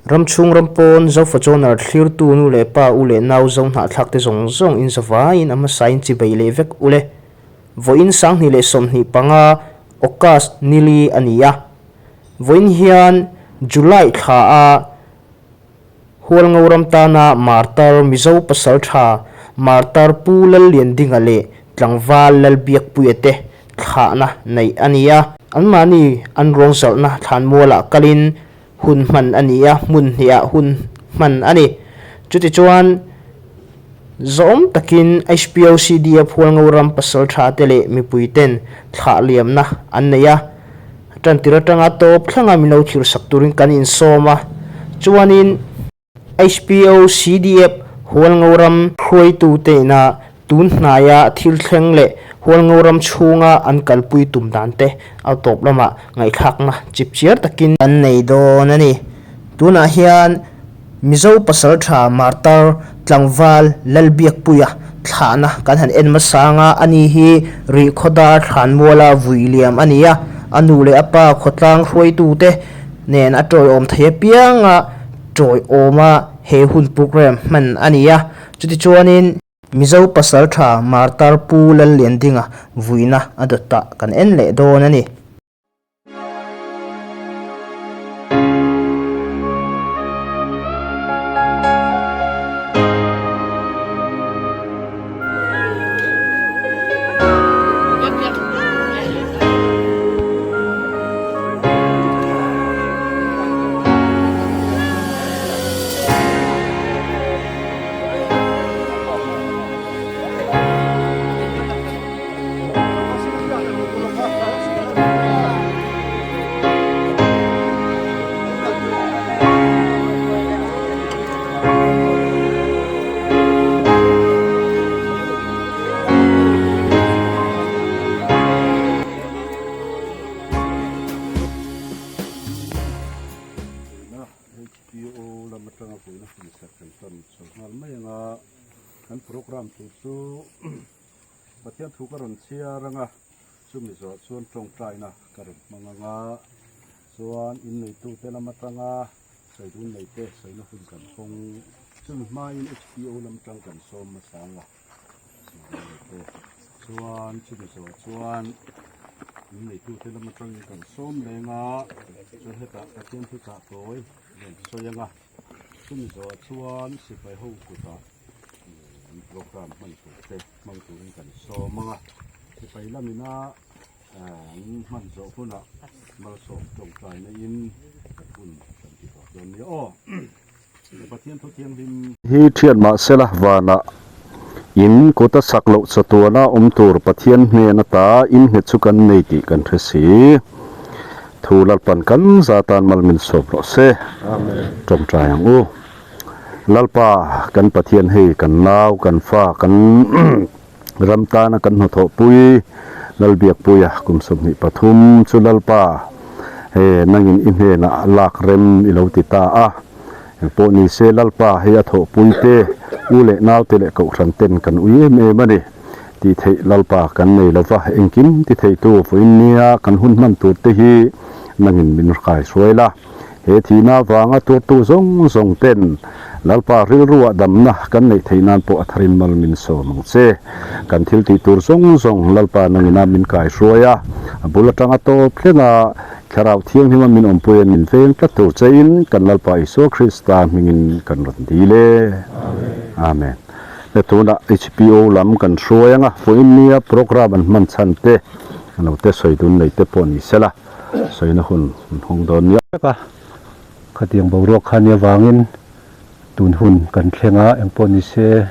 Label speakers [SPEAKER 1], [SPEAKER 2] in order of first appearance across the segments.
[SPEAKER 1] ramchung rampon zo fachonar thlir tu nu le pa ule nau zo na thak te zong zong in zawa in ama sain chi bai le vek ule voin sang ni le som ni panga okas nili ania voin hian July kha a hual ngoram ta na martar mizo pasal tha martar pulal lian dingale tlangwal lal biak puete kha na nei ania anmani anrong sal na than mola kalin hun man ania mun hia hun man ani chuti chuan zom takin HPO CDF hual ngoram pasal tha tele mi puiten kha liam na anneya tan tiratanga top thlanga mino thir sakturin kan in soma chuanin HPO CDF hual ngoram khoi tu te na tun hnaya thil thleng le hual ngoram chunga an kalpui tum dan te au top lama ngai khak na chip chiar takin an nei don ani tuna hian mizo pasal tha martar tlangwal lalbiak puya thana kan han en masanga ani hi ri khoda than mola vuiliam ania anule apa khotlang khoi tu te nen atoi om thaya pianga troi oma he hun program man ania chuti chuanin mizo pasal tha martar pu lal liandinga vuina adota kan en le don ani
[SPEAKER 2] kan program tu patian thu karon chia ranga chumi zo chuan tong trai na karon manganga chuan in nei tu te lamatanga sai dun nei te sai na hun kan phong chumi mai in HPO lamtang kan som masanga chuan chumi zo chuan in nei tu te lamatang kan som lenga chuan heta patian thu ta toy len soyanga chumi zo chuan sipai ho ku ta program man tu te mang tu kan so manga sipai lamina man zo puna mal so tong tai na in pun kan ti ko don ni o pathian thu thiang lim hi thian ma sela wana in ko ta saklo chatuana tur pathian hne na ta in he chukan nei ti kan thesi thulal pan kan zatan malmin so pro se amen tong tai ang u lalpa kan pathian hei kan nau kan fa kan ramta na kan hotho pui lalbiak puya kum somni pathum chu lalpa he nangin in he na lak rem iloti ta a po ni se lalpa he atho pui te ule naw te le ko ran ten kan uye me mani ti thei lalpa kan nei lova engkim ti thei tu foinia kan hun man tu te hi nangin min khai soila he thina wanga tu zong zong ten lalpa ril ruwa damna kan nei theinan po atharin mal min so mong che kan thil ti tur zong zong lalpa nangina min kai roya bulatanga to phlena kharau thiang hima min ompoen min feng ta to chain kan lalpa iso krista mingin kan ron dile amen le tuna HPO lam kan royanga foinia program an man chante ano te soidun nei te poni sela soina hun hong don ya ka khatiang bawro khania wangin tun hun kan thlenga engponi se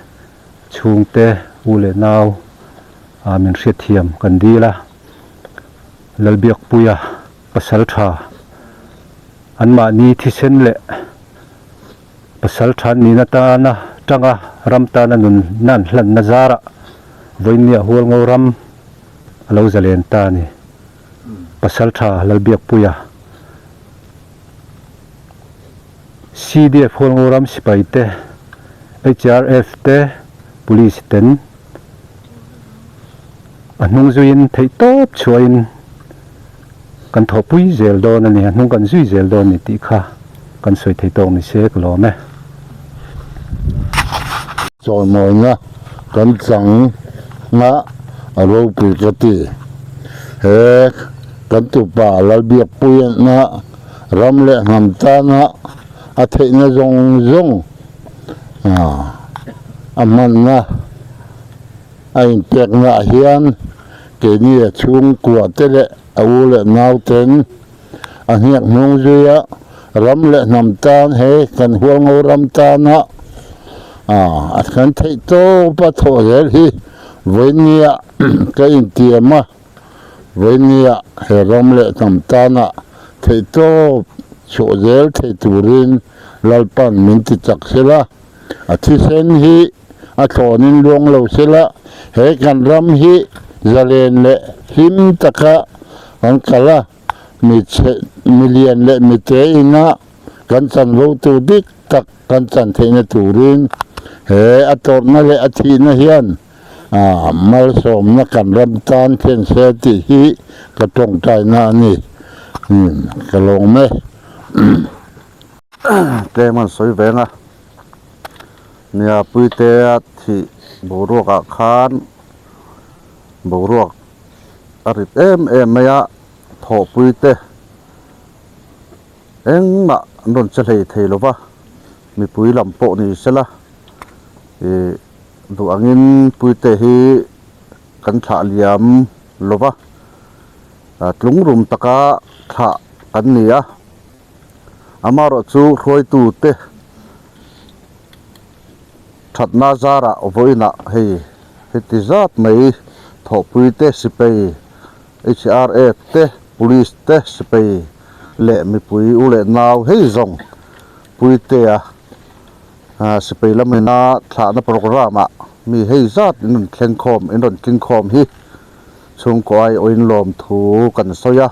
[SPEAKER 2] chungte ule naw amin hriathiam kan dila lalbiak puya pasal tha anma ni thisen le pasal tha ni na ta na tanga ramta na nun nan hlan na zara voinia hual ngoram alo zalen ta ni pasal tha lalbiak puya CDF hual ngoram sipai te HRF te police ten anung zuin thei top chuain kan thopui zel don ani anung kan zui zel don ni ti kha kan soi thei tawk ni se ka lawm e chaw mawi na kan chang nga a ro pui ka ti he kan tu pa lal biak pui na ram le ngam ta na a thei na zong zong a man na a in pek na hian ke ni a chung kwa te le a u le nau ten a hiak hnung zuya ram le nam tan he kan hual ngo ram ta na a kan thei to pa tho zel hi voinia ka in tiama voinia he ram le nam ta na thei to cho zel thei turin lalpan min ti chak sela a thi sen hi a thonin luang lo sela he kan ram hi zalen le him taka an kala million le mi te ina kan chan vo tu dik tak kan chan theina turin he ator na le athi na hian mal som na kan ram tan chen se ti hi ka tong tai na ni ka long me te man soi venga nia pui te thi boruak a khan boruak arit em maya tho pui te engma non chalei thei lova mi pui lam po ni sela du angin pui te hi kan tha liam lova tlung rum taka tha kan nia amaro chu roi tu te thatna zara voina hei hitizat mai tho pui te sipei HRA te police te sipei le mi pui u le naw hei zong pui te sipei lamena thla na programa mi hei zat in thleng khom in ron king khom hi chung ko ai oin lom thu kan soya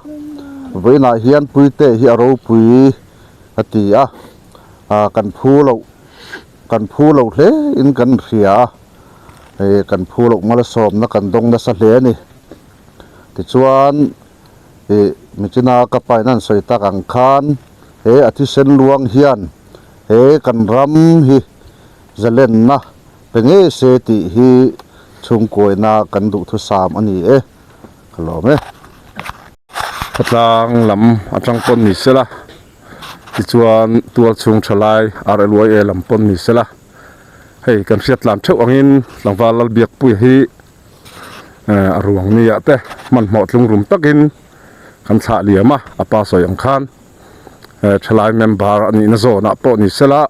[SPEAKER 2] voina hian pui te hi aro pui atia kan phu lo hle in kan ria kan phu lo mal som na kan dong na sa hle ni ti chuan mi china ka pai nan soi tak ang khan he athi sen luang hian he kan ram hi zalen na penge se ti hi chung koina kan du thu sam ani kalome patlang lam atang pon ni sela ti chuan tual chung thalai RLY lam pon ni sela hei kan riat lam theu angin langwal lal biak pui hi ruang ni ate man mo tlung rum takin kan tha liama apa soi ang khan thalai member ani na zo na po ni sela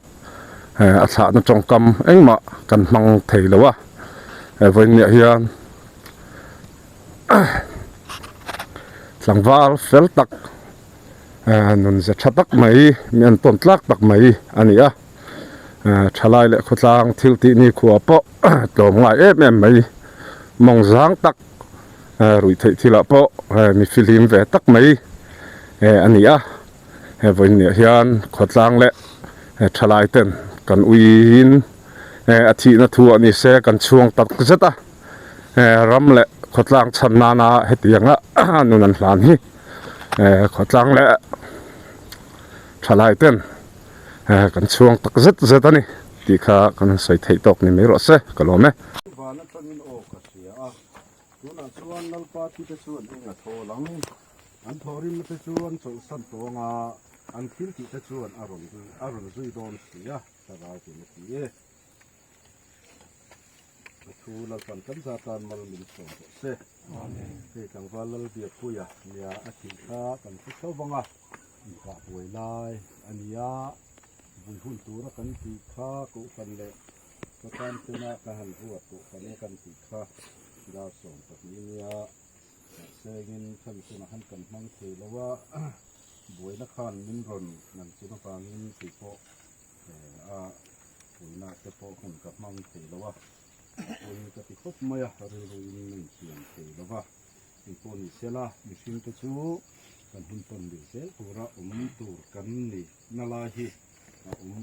[SPEAKER 2] a tha na tongkam engma kan mang thei lawa voin ni hian langwal fel tak nun za thatak mai mian ton tlak tak mai ania thalai le khutlang thil ti ni khuwa po tlom ngai em mai mong zang tak rui thei thila po mi film ve tak mai ania voin ni hian khutlang le thalai ten kan uin athi na thu ani se kan chuang tak zeta ram le khutlang channa na hetianga nunan hlan hi khotlang le thalai ten kan chuang tak zet ani ti kha kan soi thei tok ni me ro se kalome wana tangin o ka sia tuna chuan nal pa ti te chuan inga tholang an thorin te chuan chol san tonga an thil ti te chuan aron zui don sia taga ti ni thu la kan kan za tan mal min so se he kang valal bia puya nia a thi kha kan thu so wanga ka poi lai ania vui hun tu ra kan ti kha ko kan le ka kan tuna ka han huat ko kan ti kha da som tak nia sengin kan tuna han kan mang the lawa boi na khan min ron nan chuna pangin ti po boi na te po hun ka mang the lawa oi ka ti khop maya ri in siam te lawa ti pon sela machine te chu kan hun pon de sel pura tur kan ni nala hi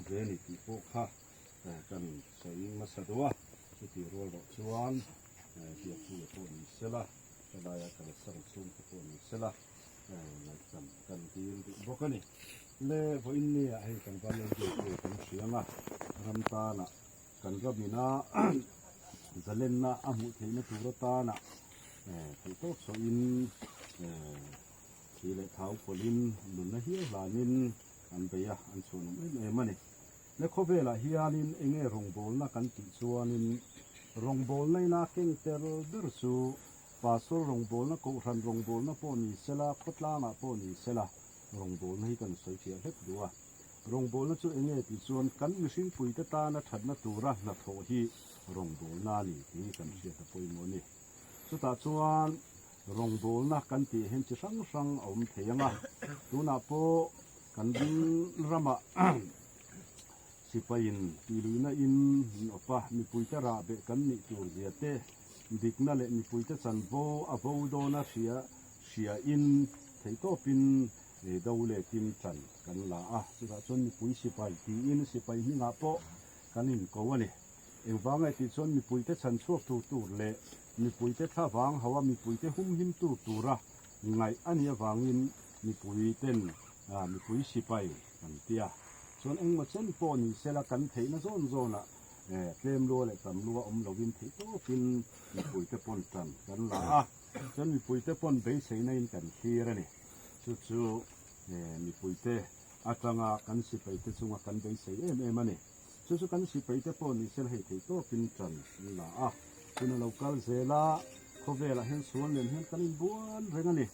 [SPEAKER 2] ve ni ti po kha kan sai ma sadwa ti rol ro chuan ti pu pon sela kada ya kan sang sum pon sela na kan tin bokani le vo in ni a hei kan ban le ju kan sianga ram ta na kan ra mina zalen na amu theina tura ta na thei to so in thì lại tháo polin lùn nó hiếu là nên ăn bây giờ ăn xuống em mà này nếu có về là hiếu nên anh ấy rong bol na căn chỉ xua nên rong bol này na kinh tế được su và số rong bol na cũng thành rong bol na poni sẽ là cốt la na poni sẽ là rong bol này cần soi chia hết đủ rong bol na chú anh ấy thì xuân căn như sinh pui ta na thật na tura na thổ hi rong bol na li thì cần chia ta pui moni chú ta xuân rong bol na kan ti hen chi sang sang om theyanga tuna po kan din rama sipain tiluina in opa mi puita ra be kan ni tur ziate dikna le mi puita chan bo avo do na sia in thei to pin e do le tim chan kan la a chuta chon mi pui sipai ti in sipai ni nga po kan in ko ani engwanga ti chon mi puita chan chuak tu le mi puite tha wang hawa mi puite hum him tu tura ngai ania wangin mi puiten mi pui sipai kan tia chon eng ma chen po ni sela kan theina zon zona tlem lo le tam lo om lovin thei to pin mi puite pon tan kan la a chon mi puite pon be seina in kan thira ni chu mi puite atanga kan sipai te chunga kan be sei em ani chu kan sipai te pon ni sel hei thei to pin tan la a kuna local zela khovela hen suan len hen kanin buan rengani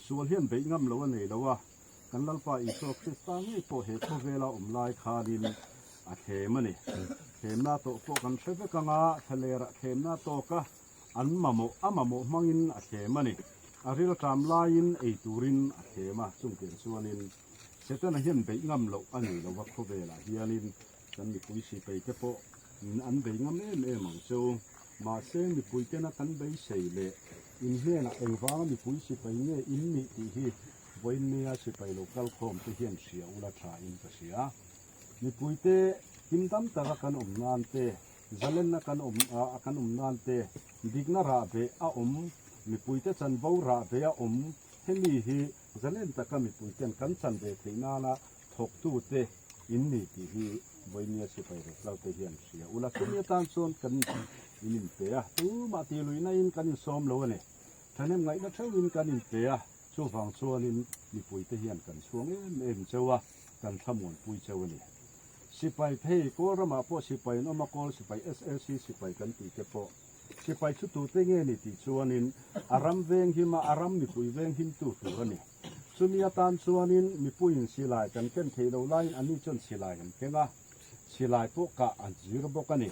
[SPEAKER 2] sual hian be ngam lo nei lowa kan lalpa i so krista ngi po he khovela umlai khanin a themani themna to po kan thebe kanga thalera themna to ka an amamo mangin a themani a ril tam lain ei turin a thema chungte suanin setana hian be ngam lo ani lowa khovela hianin kan mi puisi pe te po an be ngam em ang chu mà xem mi pui tên là cắn bấy sấy lệ in here là anh vang mi pui si phải nghe in mi thì hi với nia si phải local com thì hiện xia ula tra in cái xia mi pui te kim tam ta kan nan te zalen na kan nan te dig na ra be a mi pui te chan bo ra be a hemi hi zalen ta ka mi pui ten kan chan be theina na thok tu te in mi thì hi với nia si phải local te hiện xia ula sumia tan son kan in pe a tu ma ti lui na in kan som lo ne thanem ngai na thau in kan in pe a chu wang chuan in mi pui te hian kan chuang em chewa kan thamon pui chewa ni sipai phei ko rama po sipai no ma kol sipai SLC sipai kan ti ke po sipai chu tu te nge ni ti chuan in aram veng hima aram mi pui veng him tu ani sumia tan chuan in mi pui in silai kan ken thei lo lai ani chon silai kan kenga silai po ka an zir bo ka ni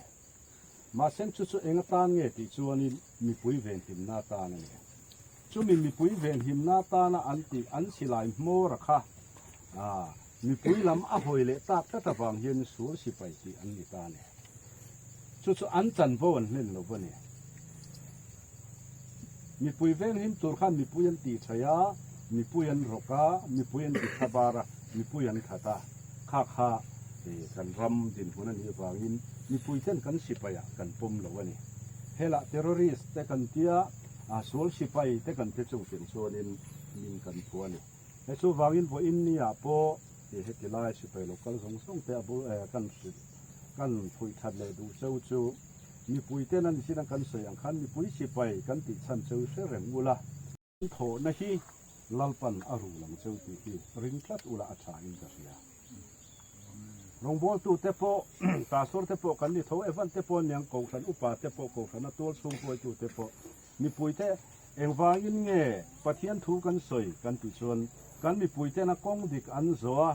[SPEAKER 2] mà xem chú anh ta nghe thì chú anh mi pui ven him na ta này chú mi pui ven him na ta na anh thì anh chỉ lại mua ra kha mi pui làm à hồi lệ ta tất cả vàng hiền số si phải thì anh đi ta này chú anh chân vô anh lên lâu vậy mi pui ven him tur khan mi pui anh ti chaya mi pui anh roka mi pui anh ti khabara mi pui anh khata kha thì kan ram din hunan hi wangin mi pui ten kan sipaya kan pom lo ani hela terrorist te kan tia sol sipai te kan te chung tin chuanin min kan puani he chu wangin vo in nia po he heti lai sipai local zong song te abu kan pui that le du chau chu mi pui ten an sin kan soi ang khan mi pui sipai kan ti chan chau se reng ula tho na hi lalpan aru lang chau ti hi ring tlat ula acha in ka ria rong bol tu te po ta sor te po kan ni tho evan te po nyang ko san upa te po ko san tol sung poi tu te po mi pui te eng wangin nge pathian thu kan soi kan ti chon kan mi pui te na kong dik an zoa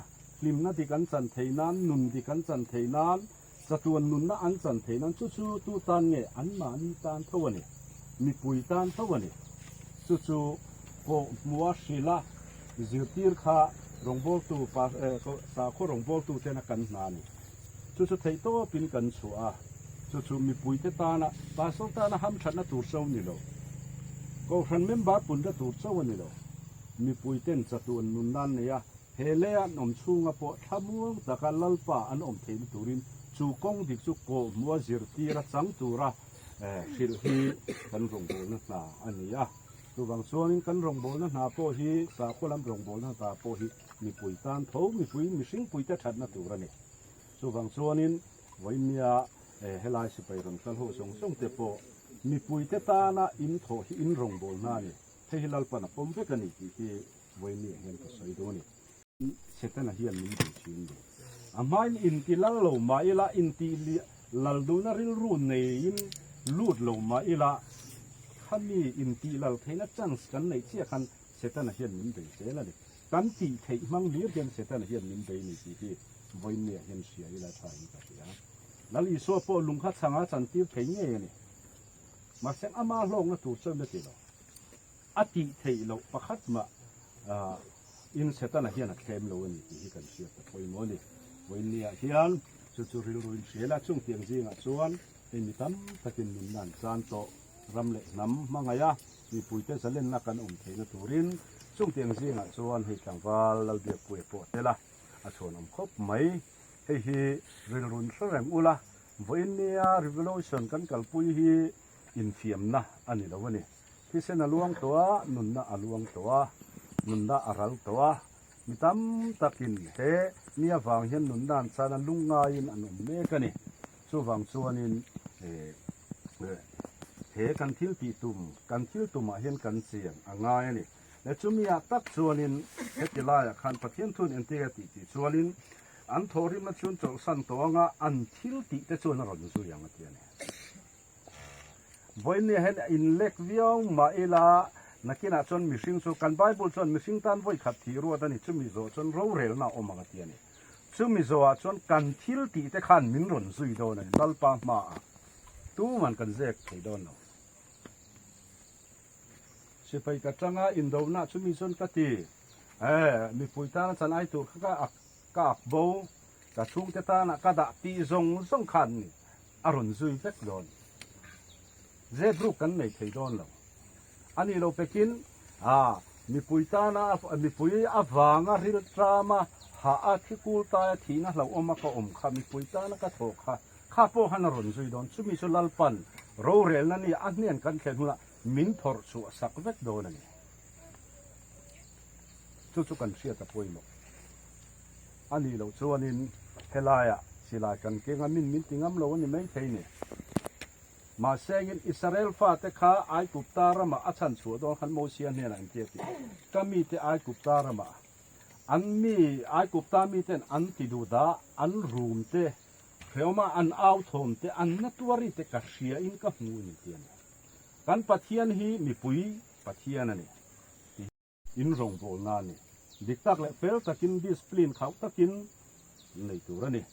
[SPEAKER 2] lim na dik an chan theinan nun dik an chan theinan chatuan nun na an chan theinan chu tu tan nge an ma ni tan thawani mi pui tan thawani chu po muwa shila zirtir kha rong bol tu pa sa kho rong bol tu te na kan na ni chu thei to pin kan chua chu mi pui te ta na pa so ta na ham thana tur so ni lo ko ran member pun da tur so ni lo mi pui ten chatun nun nan ne ya hele an om chunga po thamuang takalal pa an om thein turin chu kong dik chu ko muwa zir tira chang tura shil hi kan rong bol na ani ya tu bang chuanin kan rong bol na po hi sa ko lam rong bol na ta po hi มีปุ๋ยตานโถมีปุ๋ยมีสิ่งปุ๋ยจะชัดนะตัวนี่ส่วนส่วนนี้ไว้เนี่ยเฮลายสิไปรำกันหัวส่งเตปมีปุ๋ยเตตานะอินโถอินรงโบนานี่เฮลัลปนะปมเวกันนี่ที่ไว้เนี่ยเห็นก็สวยดูนี่เสร็จแล้วเฮียนมีดูชินดูอามาอินที่ลาโลมาอิละอินที่ลาดูนาริลรูนในอินลูดโลมาอิละขันนี่อินที่ลาเทนัจังสกันในเชี่ยขันเสร็จแล้วเฮียนมีดูเสร็จแล้วนี่กันที่เทมังเลี้ยงเสร็จแล้วเฮียนมีดูนี่ที่ไว้เนี่ยเห็นเสียอิละทายกันเสียแล้วอีสัวพอลุงขัดสังอาจันที่เทงเงี้ยนี่มาเส้นอามาลงนะถูกเสมอที่เราอติเทเราประคัดมาอินเสร็จแล้วเฮียนเข้มโลนี่ที่กันเสียแต่พอยโมนี่ไว้เนี่ยเฮียนจู่ๆริลรุนเสียละช่วงเตียงจริงอ่ะส่วนเป็นมิตั้มตะกินมินนันจานโตรำเละน้ำมังไงอ่ะมีปุ๋ยเตสเล่นนักกันเทนตูรินช่วงเตียงจริงอ่ะส่วนให้ต่างว่าเราเดียบป่วยปวดเดละชวนครบไหมให้ริลรุนแสดงอุละไว้เนี่ยริวโลชันกันกับปุ๋ยอินฟิมนะอันนี้เราเนี่ยที่เส้นลวงตัวนุนนะอลวงตัวนุนนะอารัลตัวมีตั้มตะกินเฮเนี่ยฟังเห็นนุนด้านซานันลุงงายินอันนั้นเมกันนี่ส่วนฟังส่วนนี้เฮกันทิลปีตุ่มกันทิลตุ่มเห็นกันเสียงอ่างง่ายนี่และจุมีอาตักส่วนนี้เฮติลายขันปะเทียนทุนอินเตอร์ติส่วนนี้อันทอริมาชุนโจสันตัวงาอันทิลติแต่ส่วนนั้นเราดูอย่างเดียวนี่วันนี้เห็นอินเล็กวิองมาเอลานักกินอาจนมิสิงสุกันไบเบิลจนมิสิงตันไว้ขัดที่รัวตันนี่จุมิโซจนเราเรลน่าอมังเตียนี่จุมิโซจนกันทิลติแต่ขันมินรนซุยโดนนี่ดัลปามาตู้มันกันเซกไทโดนเนาะสิไปกระจังอินโดน่าจุมิโซนกัตีมีปุยตาจันไอตัวก็อักโบกระชุ่งเตตานะกระดาตีซงขันนี่อรุณซุยเฟกโดนเซบรุกันไม่ไทโดนเนาะอันนี้เราไปกินมีปุ๋ยตานะมีปุ๋ยอวางริลตรามาหาที่กูตายทีนะเราอมมาก็ข้ามีปุ๋ยตานะก็โถข้าพวกฮันรนซุยดอนซุมีสุลลปันเราเรลนั่นนี่อันนี้กันแค่หุ่นละมินทอร์สัวสักเวกโดนนี่จุกันเสียตะปุยหมดอันนี้เราส่วนนี้เฮลายสิลายกันเก่งมินติงเรานี่ไม่ใช่เนี่ยมาเซงินอิสราเอลฟาเตข้าไอกุปตารามาอัชันชัวดอนขันโมเซียนเนี่ยนะอินเดียติก็มีแต่ไอกุปตารามาอันมีไอกุปตามีแต่อันติดูดาอันรูมเตเขียวมาอันเอาทมเตอันนัตัวริเตกัเชียอินกับงูนี่เตียนกันปัทเทียนฮีมีปุยปัทเทียนนี่อินรงโบนานี่ดิกตักเลเฟลตะกินดิสปลินเขาตะกินในตัวนี่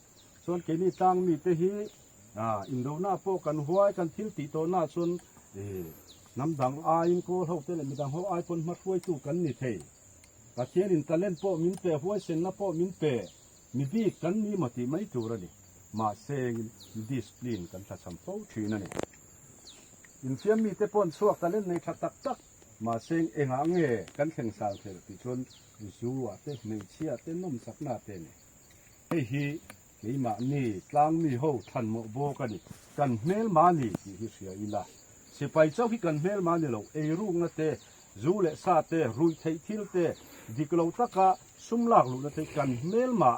[SPEAKER 2] ส่วนเกนี่ตังมีเตฮีอินโดนาโปกันหัวกันทิลติโตนาส่วนน้ำดังอาอินโกเขาเตลมีดังหัวไอปนมาช่วยตู้กันนี่เทกระเทียนอินตะเล่นโปมินเปหัวเซนนาโปมินเปมีบีกันนี่มาติไม่ตัวนี่มาเซงดิสปลินกันทัศน์โปชีนั่นนี่อินเสียมีเตปนสวกตะเล่นในขัดตักมาเซงเองอ่างเงกันแข่งสาวเทลติชนจูว่าเตในเชียเตนุ่มสักนาเตนี่เฮ้นี่มานี่กลางมีโหทันโมโบกันนี่กันเมลมานี่ที่เสียอีละสิไปเจ้าที่กันเมลมานี่เรารุ่งนะเตจูเลซาเตรุยไททิลเตดิกเราตะกะสุมลากลุนะเตกันเมลมา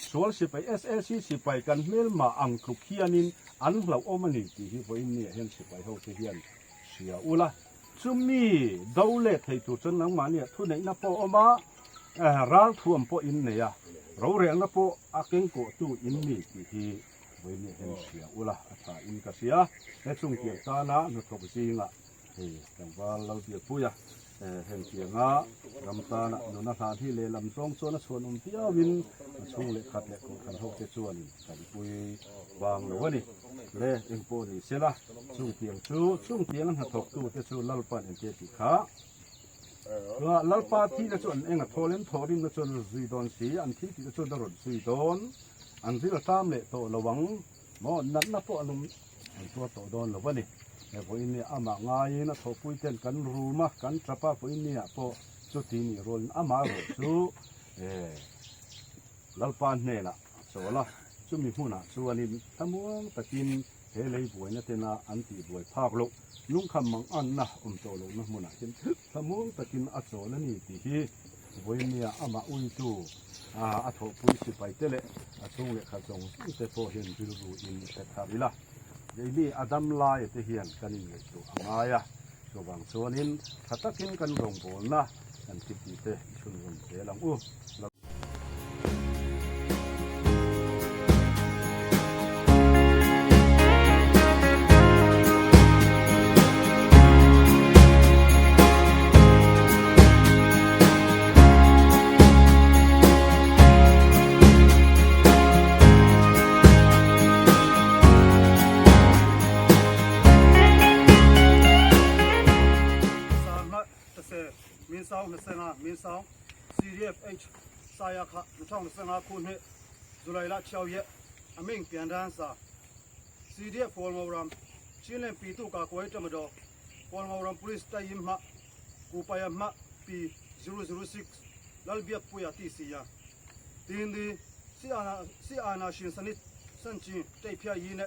[SPEAKER 2] สวลสิไป SLC สิไปกันเมลมาอังคลุกเฮียนินอันเราอมันนี่ที่ไว้นี่เห็นสิไปเขาเฮียนเสียอุละจุมีดาวเล็กให้ตัวจนนังมาเนี่ยทุนไหนนับปอมาร้านท่วมปออินเนี่ยเราเรียนนับปออาเก่งโกตู้อินนี่ที่ไว้นี่เห็นเสียอุละถ้าอินก็เสียและช่วงเกี่ยวตานะนุทบซีงะแต่ว่าเราเกี่ยวผู้ยะเห็นเกี่ยงะลำตานะนุนาทานที่เลลำซองส่วนส่วนเที่ยววินช่วงเล็กขัดเล็กขันหกเจ็ดส่วนกันปุยวางหรือว่านี่เล่เองโปนี่เสียละช่วงเตียงหัดถกตู้เตชูลัลปันเอ็นเจติขาลัลปาที่จะชวนเองทอเล่นทอริมจะชวนซุยดอนสีอันที่จะชวนดรดซุยดอนอันที่เราตามเลยโตระวังมอนัดนับปอนุ่มตัวโตดอนหรือว่านี่แต่พออินเนี่ยอามาง่ายนะทอปุยเต้นกันรูมากันทรัพย์พออินเนี่ยพอสุดที่นี่รอนอามาโรสูลัลปานเนี่ยละสวละจุมีหูนะส่วนนี้ทั้งหมดตะกินเฮเลยบวยนะเทน่าอันที่บวยภาคโลกลุงคำมังอันนะโตโลกนะมุนะเช่นทั้งหมดตะกินอัศวรนี่ที่ voi nia ama ui tu a tho pui si pai tele a chung le kha chong te po hian bil ru in te tharila ni adam lai te hian kanin ngai tu angaya so bang chuanin khatakin kan rong bol na kan ti te chun ron te lang u
[SPEAKER 3] min sao na senga min sao CDFH saya kha thong na senga kun he zulai la chau ye aming pian dan sa CDF for moram chilen pi tu ka koi tamado for moram police ta yim ma ku pa ya ma pi 006 lal biak pu ya ti si ya tin di si ana shin sanit san chi tai phya yi ne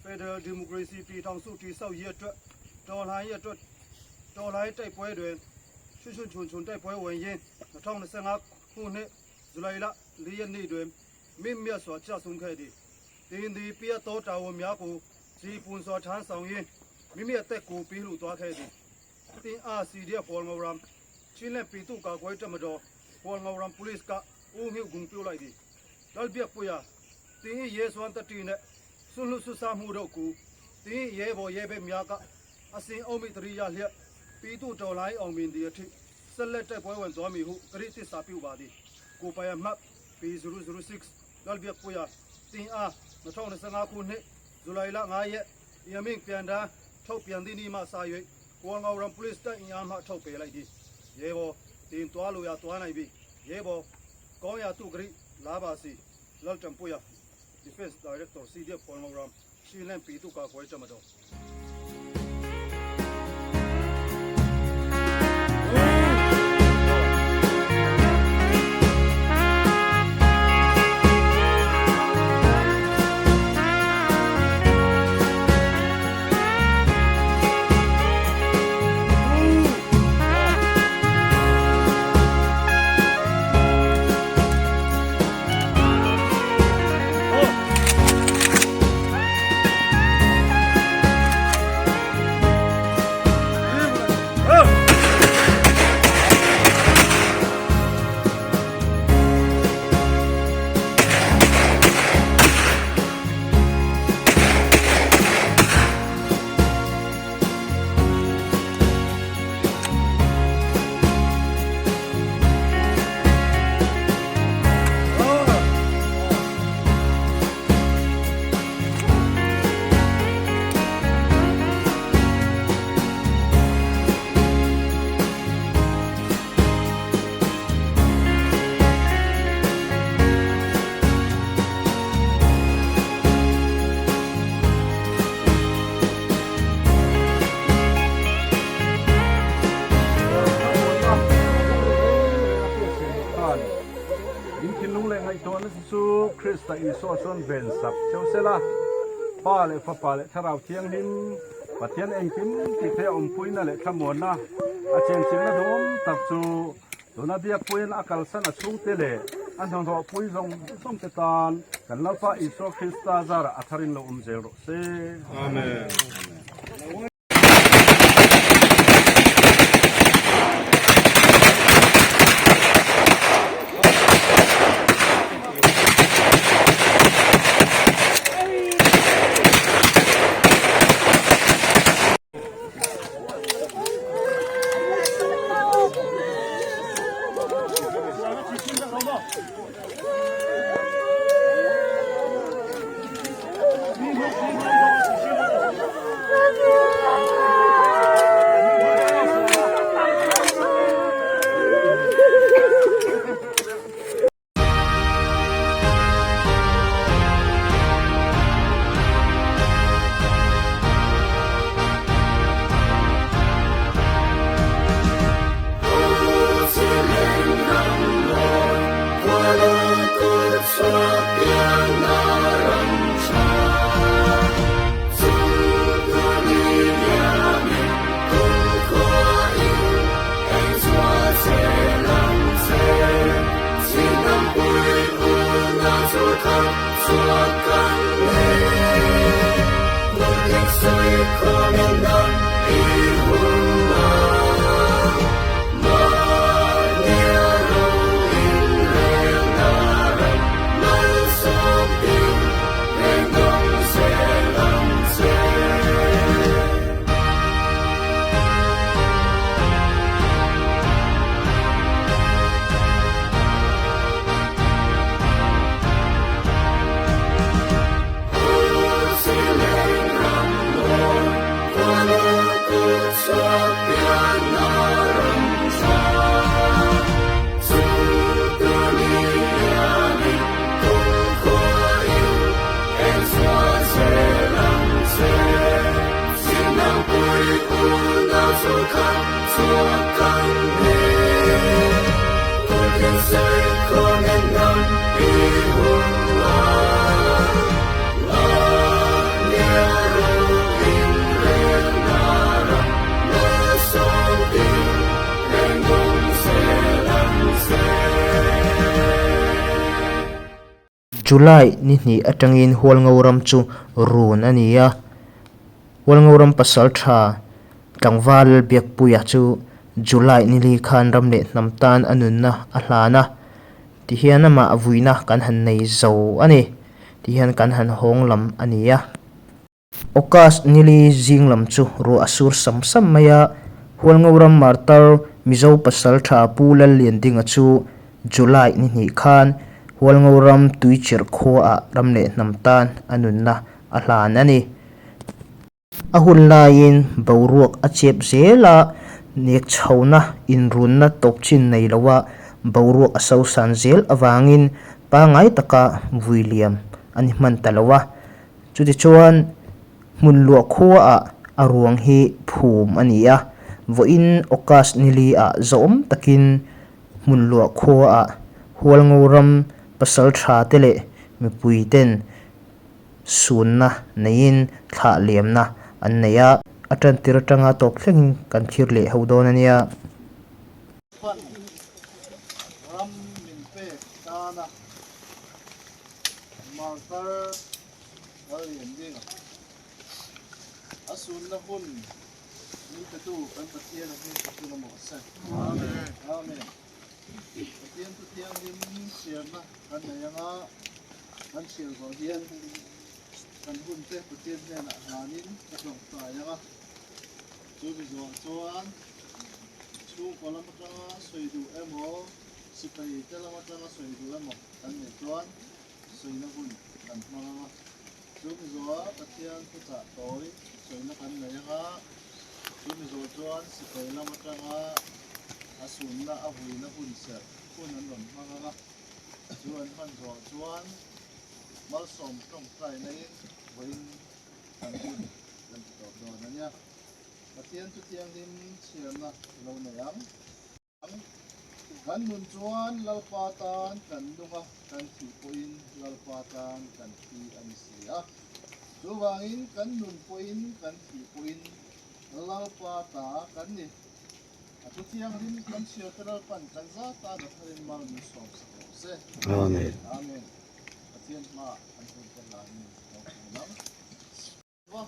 [SPEAKER 3] federal democracy pi thong su ti sau ye twa do lai ye twa do lai tai poi duen chun tai poi wen yin na thong na senga khu ne zulai la li yan ni duen min mia so cha sung khai di tin di pia to ta wo mya ku ji pun so chan song yin mi mia tek ku pi lu twa khai di tin a CDF for moram chin le pi tu ka koi ta ma do for moram police ka u hiu gung piu lai di dal biak pu ya tin ye swan ta ti ne sun lu su sa mu do ku tin ye bo ye be mya ka asin au mi tri ya lya pi tu to lai ong min di thi select tai poi wen zo mi hu kri ti sa piu ba di ku pa ya map pi 006 dal biak pu ya tin a na thong na sanga ku ne zulai la nga ye yaming pian da thau pian di ni ma sa yue ko ngau ram police ta in ya ma thau pe lai di ye bo tin twa lu ya twa nai bi ye bo ko ya tu kri la ba si lal cham pu ya defense director CDF for ngau ram shi len pi tu ka ko cham do
[SPEAKER 2] su Krista iso son ben sap cheu sela pa le fa pa le tharau thiang him pathian eng kim ti the om puina le thamon na a chen ching na dom tak chu dona bia puin akal san a chung te le an thong tho pui zong som te tan kan la pa iso Krista zara atharin lo zel ro se amen.
[SPEAKER 1] July ni hni atangin hual ngoram chu run ania hual ngoram pasal tha tlangwal biak puya chu July ni li khan ram le namtan anunna a hlana ti hian ama avuina kan han nei zo ani ti hian kan han hong lam ania okas nili jinglam chu ro asur sam sam maya hual ngoram martar mizo pasal tha pulal lian dinga chu July ni hni khan hual ngoram tuichir kho a ramle namtan anunna a hlan ani ahun lain boruak a chep zela nek chhauna inrunna topchin nei lawa boruak aso san zel awangin pangai taka vuiliam ani man talawa chuti chuan munluak kho a aruang hi phum ania voin okas nili a zom takin munluak kho a hual ngoram pasal tha tele mipui ten sunna nein thla liamna anneya atan tir tanga tok thleng kan thir le hodon ania
[SPEAKER 3] ram min pe kana marker alien ding asun na hun ni tu kan patien ni tu na mo sa amen amen patien tu tiang dim siam na kan na yang a kan siam go hian kan hun te patien ne na hanin ka long ta yang a chu bi zo chuan chu kolam ta soi du emo sipai te la ma ta soi du emo kan ne chuan soi na hun kan ma ma chu bi zo patien tu ta toi soi na kan na yang a chu bi zo chuan sipai la ma ta asun na ahui na hun sa hun an lon ma ma chuan han zo chuan mal som tong tai nei voin kan hun kan to do na nya patien tu tiang dim siam na lo na yang kan nun chuan lalpatan kan dunga kan thi poin lalpatan kan thi an sia chuwangin kan nun poin kan thi poin lalpata kan ni atu tiang dim kan sia teral pan kan za ta da tharin mal mi som se amen amen patien ma an hun kan la ni lo wa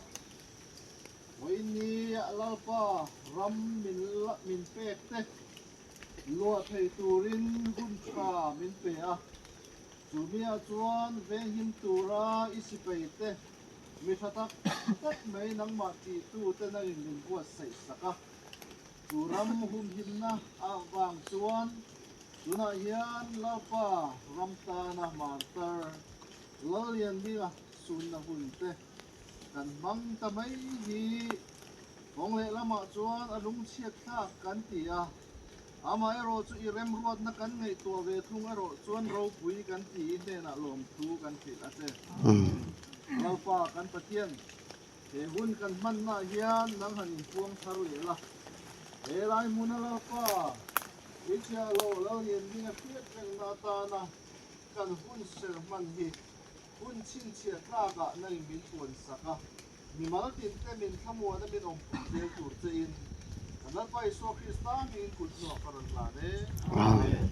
[SPEAKER 3] voini lalpa ram min pek te lua thei turin hun kha min pe a chumia chuan veng him tura isipei te mi thatak tak mai nang ma ti tu te na in min buat sei saka turam hum himna awang chuan tuna hian lapa ramta na martar lalian dinga sunna hun te kan mang ta mai hi hong le lama chuan alung chiat tha kan ti a ama ero chu I rem ruat na kan ngei to ve thung ero chuan ro pui kan ti ne na lom thu kan ti a te lalpa kan patien he hun kan man na hian nang han puang thar le la he lai mun lalpa ichia lo lo yen ding a piet vel na ta na kan hun ser man hi hun chin chia tha ga nei min tuan saka mi mal tin te min thamua na min om pu tur che in anat pai so Krista min kut no karan la ne amen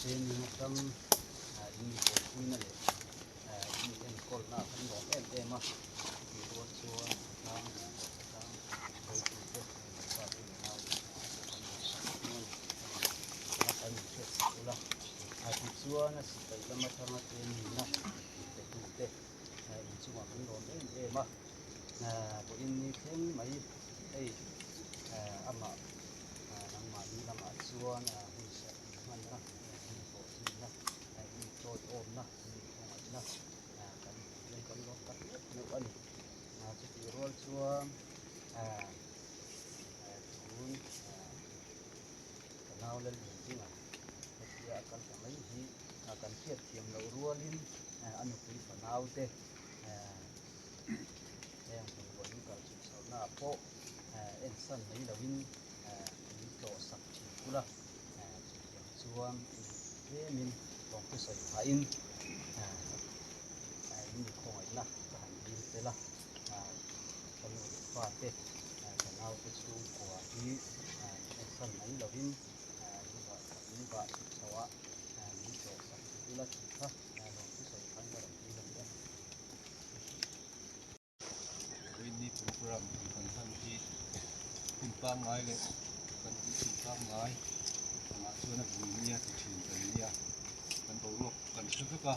[SPEAKER 4] trên trong những cái
[SPEAKER 2] นี่เอ็นกอลหน้าขันหลอกเอ็มมีตัวชัวทางโดยที่เด็กชอบที่เรารับไปเช็ดตัวละอาทิตย์ชัวนะสิไปละมาทำมาเต็มนะเด็กเด็กอินชัวขันหลอกเอ็มตัวอินนี่เช่นไม่ไอ้อามานังมาดีละมาชัวนะหุ่นเสร็จมันนะหุ่นโตที่นะไอ้หุ่นโตโอมนะหุ่นของมันนะกันเล่นกันรถกันนึกอันจะตีรถชัวหุ่นกันเอาเล่นจริงอ่ะที่อาการทำไมที่อาการเครียดเทียมเรารัวลิ้นอันนี้คือฝันเอาเต้แจ้งตำรวจนี่ก็จุดเสาหน้าโป๊ะเอ็นสันในดาวินมีโตสักทีกูละจุดส่วนเอมินลองไปใส่ไฟอินนี่คงไอ้ละทหารยิงเตละตำรวจฟาดเตกันเอาไปสู่กว่าที่เอ็นสันในดาวินนี่ก็จุดเสาอะมีโตสักทีกูละจุดละลองไปใส่ไฟก็ลองไปเลย
[SPEAKER 4] วินนี่โปรแกรมกันทั้งที่คุณป้าไม้เลยกันที่คุณป้าไม้มาช่วยนักบุญเนี่ยที่ชื่นกันเนี่ยกันตัวรบกันชุดก็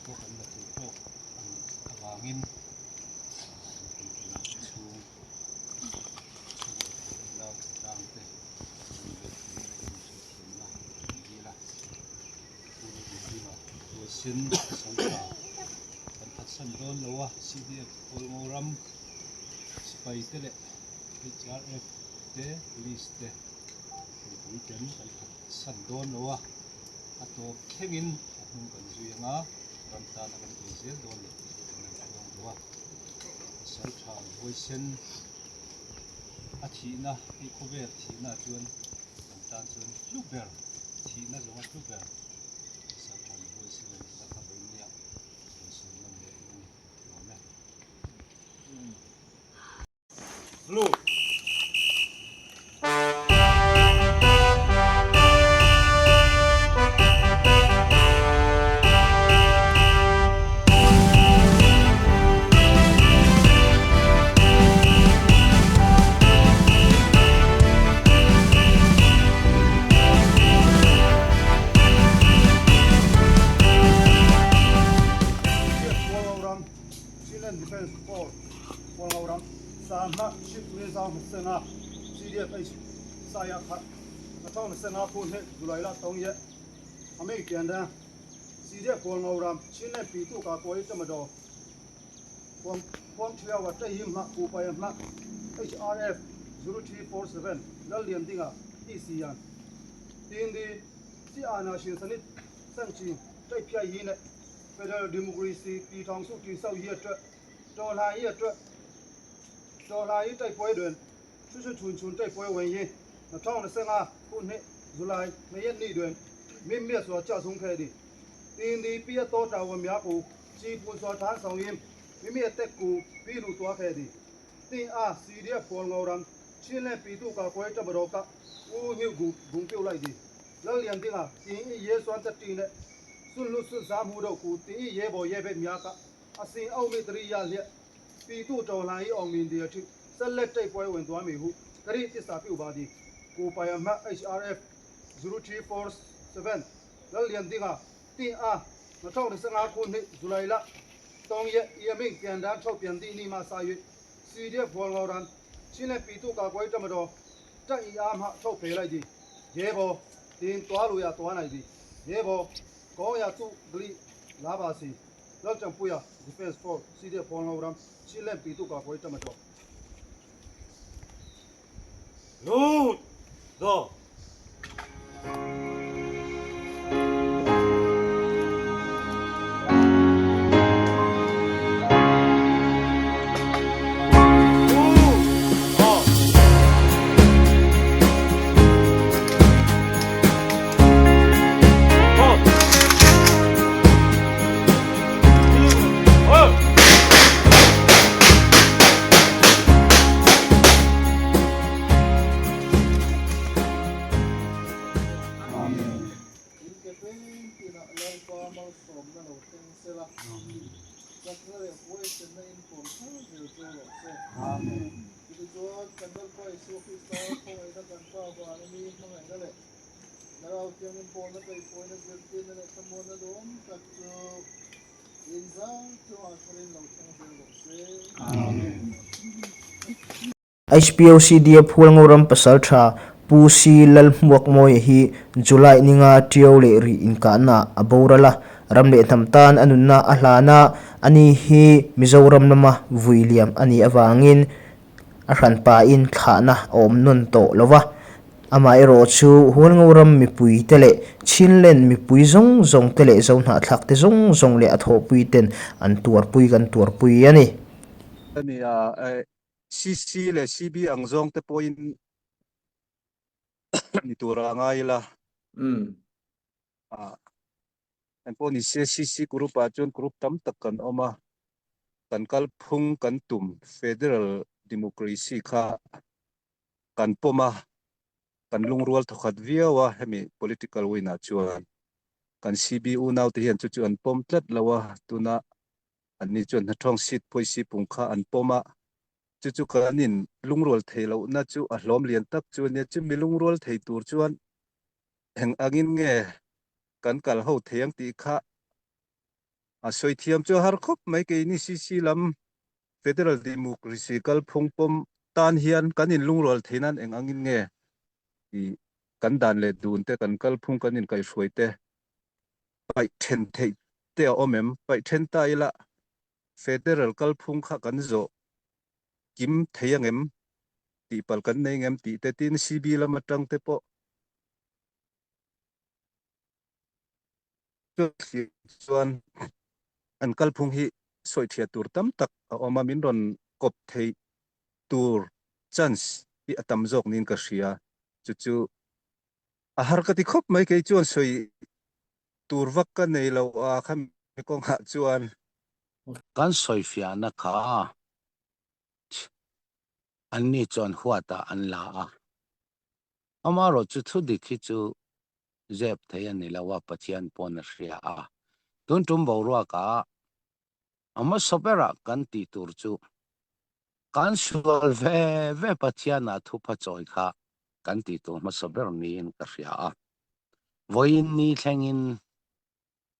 [SPEAKER 4] พวกกันมาถือพวกวางินชูเราตามเตะมีเวทีมีชุดเห็นละดีละผู้ดีละตัวสินสังขารกันพัดสันโดนแล้ววะ CDF โอลโมรัมสไปเตเล HRF เตลิสเตผู้เจนกันพัดสันโดนแล้ววะอัตโตเข่งินหุ่นกันจุยงารำตาลกันตัวเสียโดนเลยกันลงตัวสัลชาโวยเซนอาทินะอีโคเวอร์ทีนะจวนรำตาลจวนลูเบอร์ทีนะจงลูเบอร์สัลชาโวยเซนสักขบวนเนี่ย
[SPEAKER 3] Blue. Defense Force, Wangauram, Sama, Ship Nizam, Sena, CDFH, Sayaka, Atong Sena Kun, Gulaila Tongye, American, CDF Wangauram, China Pitu Kakoi Tamado, Wang Chia, what him, Upay, Mak, HRF 0347, Lalian Dinga, ECN. In the Siana Shinsanit, Sanchi, Tapia Yin, Federal Democracy, Pitong Suki, South here. ตัวลายใจป่วยเดินชุนใจป่วยวันยี่นับช่องในเส้นคุณเฮจุลายไม่ยันนี่เดือนมิเมียสวดเจ้าสงเคดีตีนดีปีโตเจ้าวันมีอากูจีบุญสวดทานสองยิมมิเมียเต็กกูปีรูตัวเคดีตีซีเดียพวงเอารำชินเล่ปีตุกาคอยจะบรอกะอู้หิวกูบุ้งเปียวไล่ดีแล้วเรียนตีตีเยสวนจะตีเนี่ยสุนลุสุสามหูดกูตีเยบ่เยเบ็ดมีอากะอาศัยเอาไม่ตรียาเลี้ยปีตู้จอลายออกมีเดียที่เซลล์ใจป่วยวันตัวมีหูกรีติสตาฟิวบาดีกูไปมา HRF 0347แล้วเรียนดิ้งตีมาช่องในสงาคุณนี่จุลัยละตองเยี่ยมิงเปลี่ยนด้านชอบเปลี่ยนดีนี่มาสายซีเดียพวงเราดันชินปีตู้กากไว้จะมาดูจะอีอาร์มชอบเปรย์ดีเย่บอตีนตัวลุยตัวไหนดีเย่บอกองยาตู้กรีลาบาซีแล้วจังปุยDefense Force ซีเดียพวงเราดันชินปีตู้กากไว้จะมาดู
[SPEAKER 4] Load! Go!
[SPEAKER 5] om na lo teng se la sak na le poi chen na in pom sa zel zo lo se ti zo kan dal pa isu ki sta ko ai na kan pa ba na mi ma ngai na le na ra tiang in pom na kai poi na zel tin na le tamo na dom tak zo in za zo a forin lo teng zel lo se
[SPEAKER 1] HPOCDF hulngoram pasal tha pusi lal muak moi hi July ninga tiau le ri in ka na aborala ramle thamtan anunna ahlana ani hi Mizoram nama William ani awangin a hran pa in thana om non to lova ama ero chu hulngoram mipui tele chinlen mipui zong zong tele zong na thak te zong zong le atho pui ten an tuar pui kan tuar pui ani
[SPEAKER 4] ani CC le CB ang zong te point ni tura ngai la an po ni CC group a chun group tam tak kan oma kan kal phung kan tum federal democracy kha kan poma kan lungrual thokhat viawa hemi political win a chuan kan CBU now te hian chu chu an pom tlat lawa tuna an ni chuan thong sit poisi pungkha an poma chu chu kanin lungrol theilo na chu a hlom lian tak chu ne chu mi lungrol thei tur chuan heng angin nge kan kal ho theyang ti kha a soi thiam chu har khop mai ke ni CC lam federal democracy kal phung pom tan hian kanin lungrol theinan eng angin nge i kan dan le dun te kan kal phung kanin kai hruai te pai then thei te omem pai then ta ila federal kal phung kha kan zo kim theyangem ti pal kan nei ngem ti te tin CB lama tang te po chuan an kal phung hi soi thia tur tam tak a oma min ron kop thei tur chance bi atam jok nin ka hria chu chu a har ka ti khop mai ke chuan soi tur vak ka nei lo a kham kong ha chuan kan soi fia na kha an ni chuan huata an la a amaro chu thu dikhi chu zep thei ani lawa pathian pon hria a tun tum bo ro ka ama sobera kan ti tur chu kan sual ve pathian a thu pa choi kha kan ti tu ma sober ni in ka hria a voin ni thlengin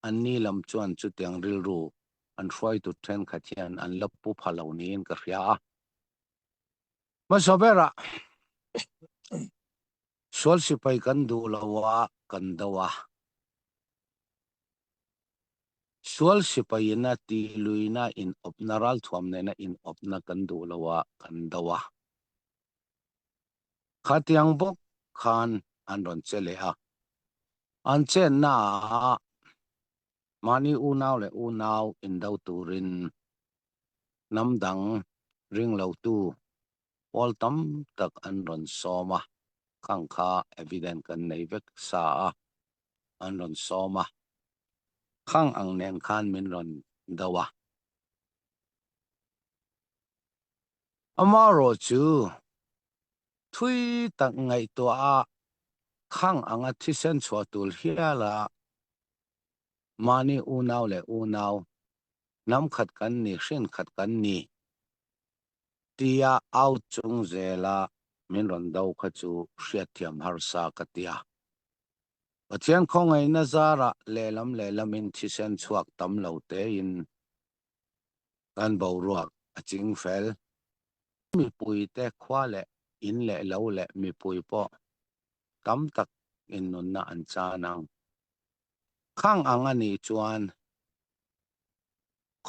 [SPEAKER 4] an ni lam chuan chu tiang ril ru an hruai tu then khathian an lapu phalo ni in ka hria a ma sobera sual sipai kan du lawa kan dawa sual sipai na ti luina in opnaral thuam na in opna kan du lawa kan dawa khatiang bok khan an ron chele a an chen na mani unaw le unaw in dau turin namdang ring lo tu pol tam tak an ron soma khang kha evident kan nei vek sa an ron soma khang ang nen khan min ron dawa amaro chu thui tak ngai to a khang anga thisen chwa tul hiala mani unaw le unaw nam khat kan ni hrin khat kan ni tia out chung zela min ron dau kha chu hriat thiam har sa katia pathian khongai na zara lelam in thisen chuak tam lo te in kan bo ruak aching fel mi pui te khwa le in le lo le mi pui po tam tak in nun na an cha nang khang angani chuan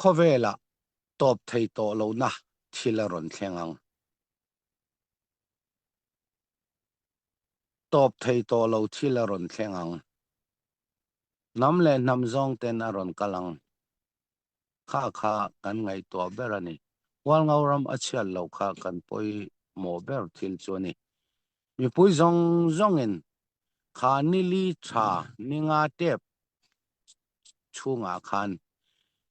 [SPEAKER 4] khovela top thei to lo na thila ron thlengang top thei to lo thila ron thlengang nam le nam zong ten a ron kalang kha kan ngai to berani wal ngauram achial lo kha kan poi mo ber thil chuani mi pui zong in kha ni li tha ninga tep chunga khan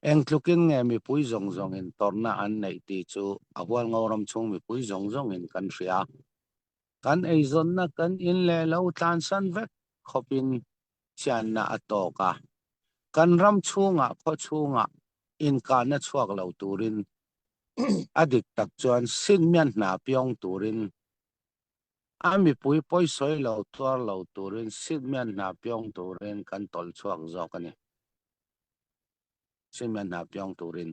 [SPEAKER 4] engtlukin nge mi pui zong in torna an nei ti chu awal ngauram chung mi pui zong in kan hria kan ei zon na kan in le lo tlan san vek khopin chian na atoka kan ram chunga kho chunga in ka na chuak lo turin adik tak chuan sin mian na piong turin ami pui poi soi lo tuar lo turin sin mian na piong turin kan tol chuak zok ani sin mian na piong turin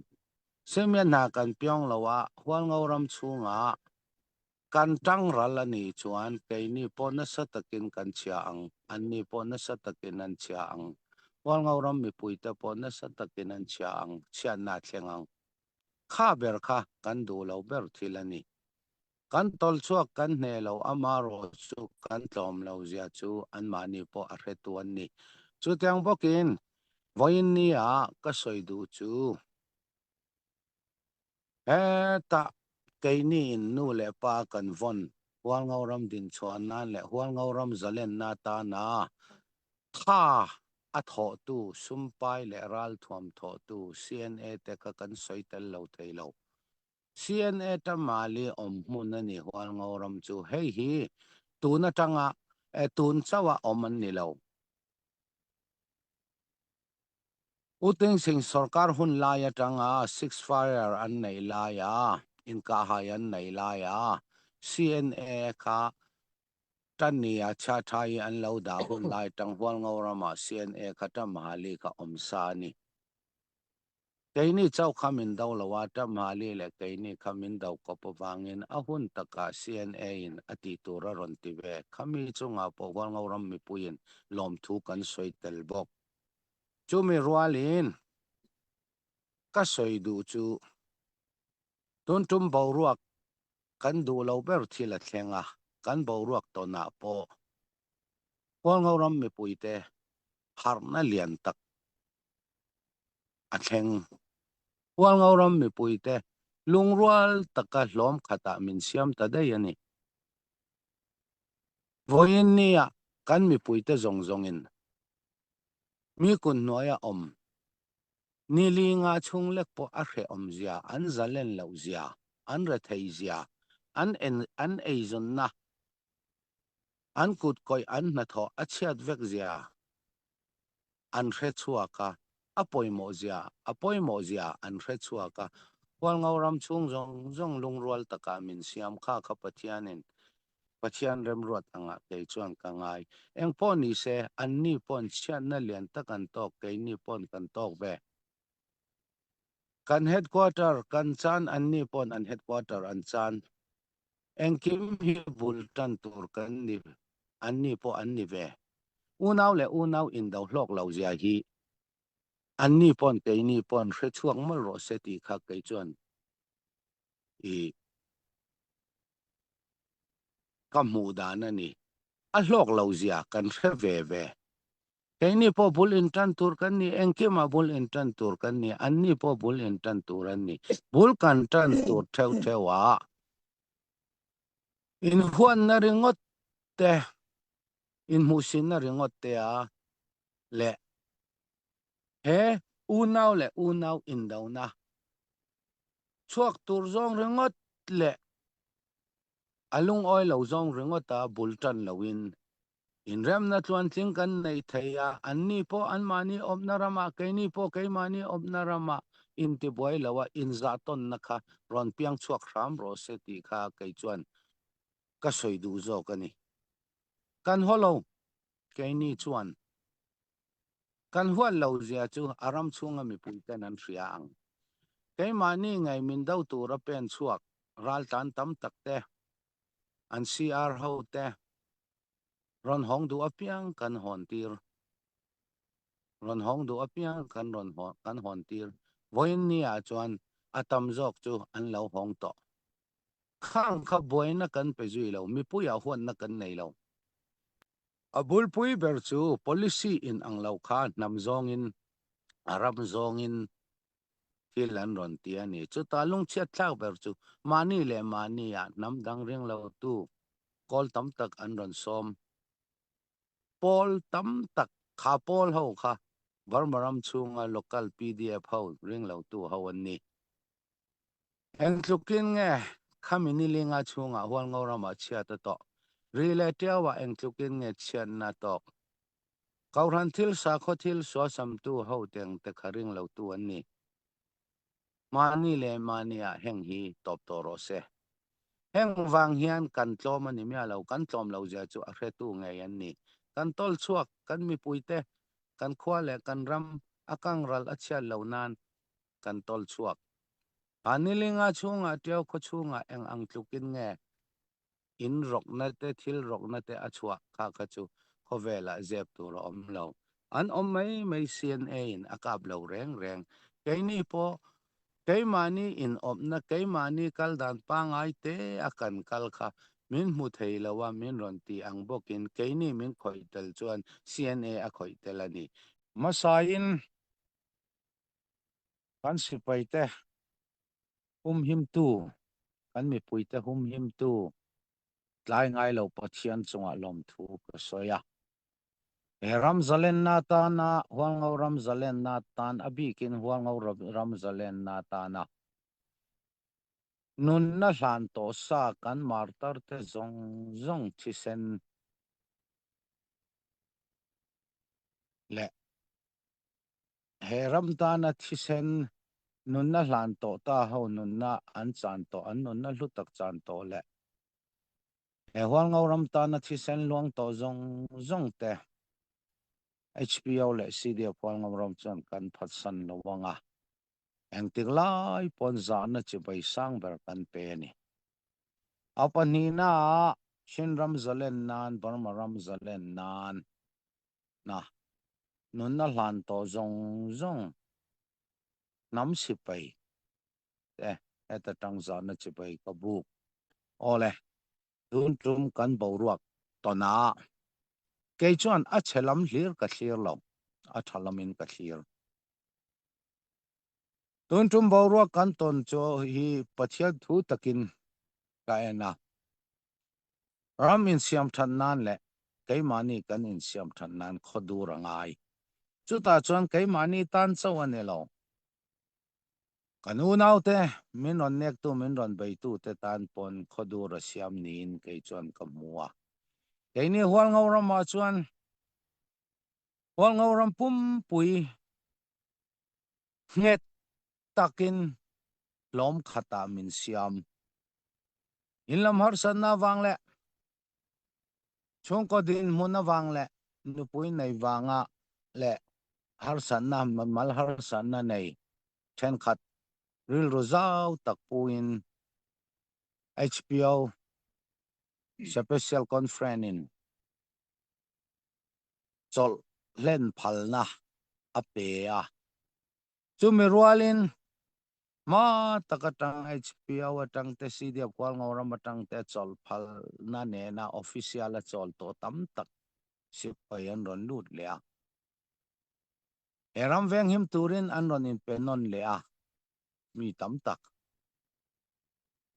[SPEAKER 4] sin mian na kan piong lawa hual ngau ram chunga kan tang ral ani chuan keini pon na satakin kan chia ang anni pon na satakin an chia ang hual ngau ram mi pui te pon na satakin an chia ang chia na thengang kha ber kha kan du lo ber thilani kan tol chuak kan hne lo amaro chu kan tlom lo zia chu an mani po a hretuan ni chu tiang bokin voin ni a ka soi du chu ta keini in nu le pa kan von hual ngau ram din chuan nan le hual ngau ram zalen na ta na kha a tho tu sumpai le ral thuam tho tu cna te ka kan soi tel lo thei lo cna ta mali om mun ani hual ngau ram chu hei hi tu na tanga tun chawa om an ni lo uting sing sarkar hun la ya tanga six fire an nei la ya in ka hayan nei la ya cna kha tania cha thai an lo da hun lai tang hual ngau rama cna kha ta mali ka om sa ni keini chau khamin daw lawa ta mali le keini khamin daw ko pawangin ahun taka cna in ati tura ron ti ve khami chunga po hual ngau ram mi puin lom thu kan soi tel bok chu mi rualin ka soi du chu tun tum boruak kan du lo ber thila thlenga kan boruak to na po hual ngau ram mi puite har na lian tak a thleng hual ngau ram mi puite lungrual taka hlom khata min siam ta dei ani voin nia kan mi puite zong zongin mi kun noya om nili nga chung lek po a hre om zia an zalen lo zia an ra thei zia an eizon na an kut koi an na tho a chiat vek zia an hre chuaka apoi mo zia an hre chuaka hual ngau ram chung zong zong lungrual taka min siam kha kha pathian rem ruat anga ke chuan ka ngai eng pon ni se an ni pon chian na lian takan tok ke ni pon kan tok be kan headquarter kan chan an ni pon an headquarter an chan eng kim hi bul tan tur kan ni an ni po an ni ve unau le unau in dau hlok lo zia hi an ni pon ke ni pon hre chuang mal ro se ti kha ke chuan i kamu dan ani a hlok lo zia kan hre ve ve keini po bul in tan tur kan ni engkima bul in tan tur kan ni anni po bul in tan tur an ni bul kan tan tur theu thewa in huan na ringot te in musin na ringot te a le he unau in dauna chuak tur zong ringot le alung oi lo zong ringot ta bul tan lowin in rem na chuan thing kan nei theia anni po an mani om na rama keini po ke mani om na rama in ti boi lawa in za ton na kha ron piang chuak ram ro se ti kha ke chuan ka soi du zo kani kan holo keini chuan kan hual lo zia chu aram chunga mi pui ten an hria ang ke mani ngai min dau tu ra pen chuak ral tan tam tak te an cr ho te ron hong du apiang kan hon tir ron hong du apiang kan hon tir voin ni a chuan atam jok chu an lo hong to khang kha boina kan pe zui lo mi pu ya huan na kan nei lo abul pui ber chu policy in ang lo kha nam zong in aram zong in hilan ron ti ani chu talung chiat thak ber chu mani le mani ya nam dang ring lo tu kol tam tak an ron som pol tam tak kha pol ho kha varmaram chunga local pdf ho ring lo tu ho an ni eng tlukin nge khamini linga chunga hual ngorama chia ta to relative wa eng tlukin nge chian na tok kauran thil sa kho thil so sam tu ho teng te kharing lo tu an ni mani le mani a heng hi top to ro se heng wang hian kan tlom ani mia lo kan tlom lo ja chu a hre tu nge an ni kan tol chuak kan mi puite kan khwa le kan ram akang ral achia lo nan kan tol chuak anilinga chunga teo kho chunga eng ang tlukin nge in rok na te thil rok na te achua kha kha chu khovela zep tu ro om lo an om mai cna in akap lo reng reng keini po keimani in op na keimani kal dan pa ngai te akan kal kha min mu thei lawa min ron ti ang bokin keini min khoi tel chuan cna a khoi tel ani masain kan sipai te him tu kan mi pui te him tu tlai ngai lo pathian chunga lom thu ka soya ram zalen na ta na huang ngau ram zalen na tan abi kin huang ngau ram zalen na ta na nun na hlan to sa kan martar te zong zong chi sen le he ram ta na chi sen nun na hlan to ta ho nun na an chan to an nun na hlu tak chan to le he huang ngau ram ta na chi sen luang to zong zong te HPO le CDF huang ngau ram chan kan phat san lo wanga eng tik lai pon zan na chi bai sang ber kan pe ni apani na shin ram zalen nan barma ram zalen nan na nun na hlan to zong zong nam si pai eta tang zan na chi bai ka bu ole tun tum kan bo ruak to na ke chuan a chelam hlir ka hlir lo a thalamin ka hlir tun tum bo ruak kan ton cho hi pathia thu takin ka ena ram in siam than nan le keimani kan in siam than nan khodu rangai chuta chuan keimani tan chaw ane lo kanu naute min on nek tu min ron bei tu te tan pon khodu ra siam nin ke chuan kamua keini hual ngau rama chuan hual ngau ram pum pui nget takin lom khata min siam in lam har san na wang le chung ko din mun na wang le nu pui nei wanga le har san na mal har san na nei chen khat ril rozau tak puin HPO special conference in chol len phalna ape a chumi rualin ma takatang HPO atang te CDF kwal ngoram atang te chol phal na ne na official a chol to tam tak sipayan ron lut le a eram veng him turin an ron in penon le a mi tam tak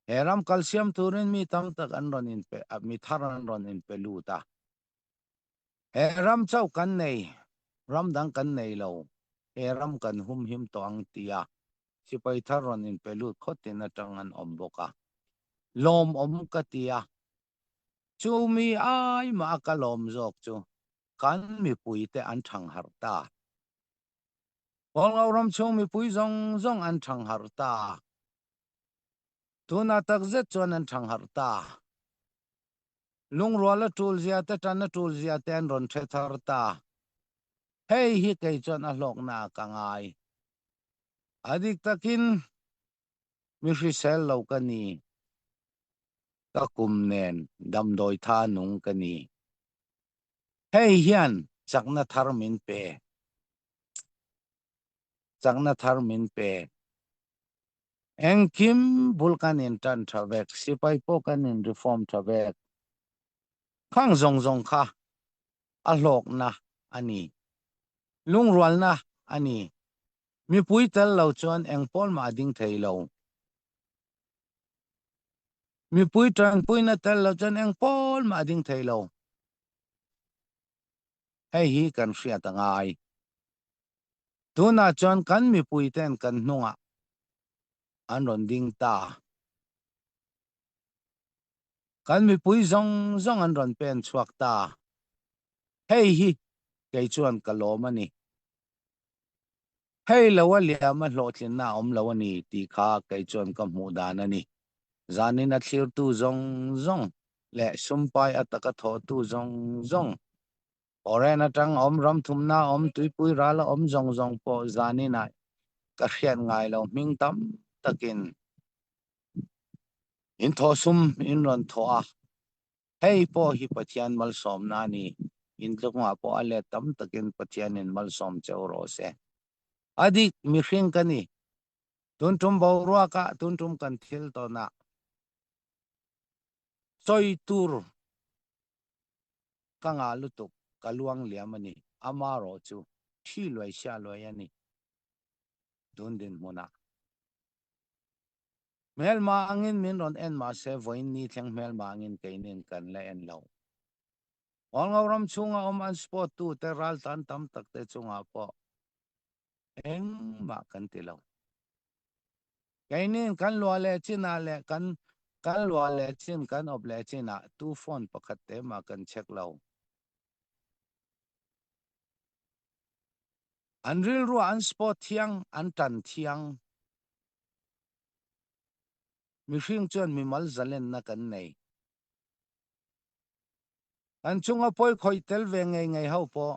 [SPEAKER 4] eram calcium turin mi tam tak an ron in pe mi tharan ron in peluta eram chau kan nei ram dang kan nei lo eram kan him to ang tia sipai tharon in pelut khotin atang an omboka lom om ka tia chu mi ai ma ka lom jok chu kan mi pui te an thang har ta ol ram chu mi pui zong zong an thang har ta tuna tak zet chuan an thang har ta lung ruala tul zia te tan na tul zia ten ron the thar ta hei hi ke chuan a hlok na ka ngai adik takin mi hri sel lo ka ni ka kum nen dam doi tha nung ka ni hei hian chakna thar min pe chakna thar min pe engkim bulkan in tan thavek sipai po kan in reform thavek khang zong zong kha a hlok na ani lung rual na ani mi pui tel lo chuan engpol ma ding thei lo mi pui tang pui na tel lo chuan engpol ma ding thei lo hei hi kan hria tangai tuna chuan kan mi pui ten kan hnunga an ron ding ta kan mi pui zong zong an ron pen chuak ta hei hi cái chuan cả lỗ mà nè hay lâu liam mà lộ trên na lâu nè tì khá cái chuan cầm mù đà nè zanin at thlir tu zong zong le sumpai ataka tho tu zong zong oren atang om ram thumna om tuipui rala om zong zong po zanina ka khian ngai lo ming tam takin in tho sum in ron tho a hei po hi pathian mal som na ni in tlunga po ale tam takin pathian in mal som cheu se adik mi hring kani tuntum bawrua ka tuntum kan thil to na choi tur kanga lutuk kaluang liamani amaro chu thi loi sha loi ani dundin mona melma angin min ron en ma se voin ni thleng melma angin keinin kan le en lo ol ngauram chunga om an spot tu te ral tan tam tak te chunga po eng ma kan ti lo keinin kan lo le china le kan lo le chin kan ob le china tu phone pakhat te ma kan check lo an ril ru an spot thiang an tan thiang mi hring chuan mi mal zalen na kan nei an chunga poi khoi tel ve ngai ho po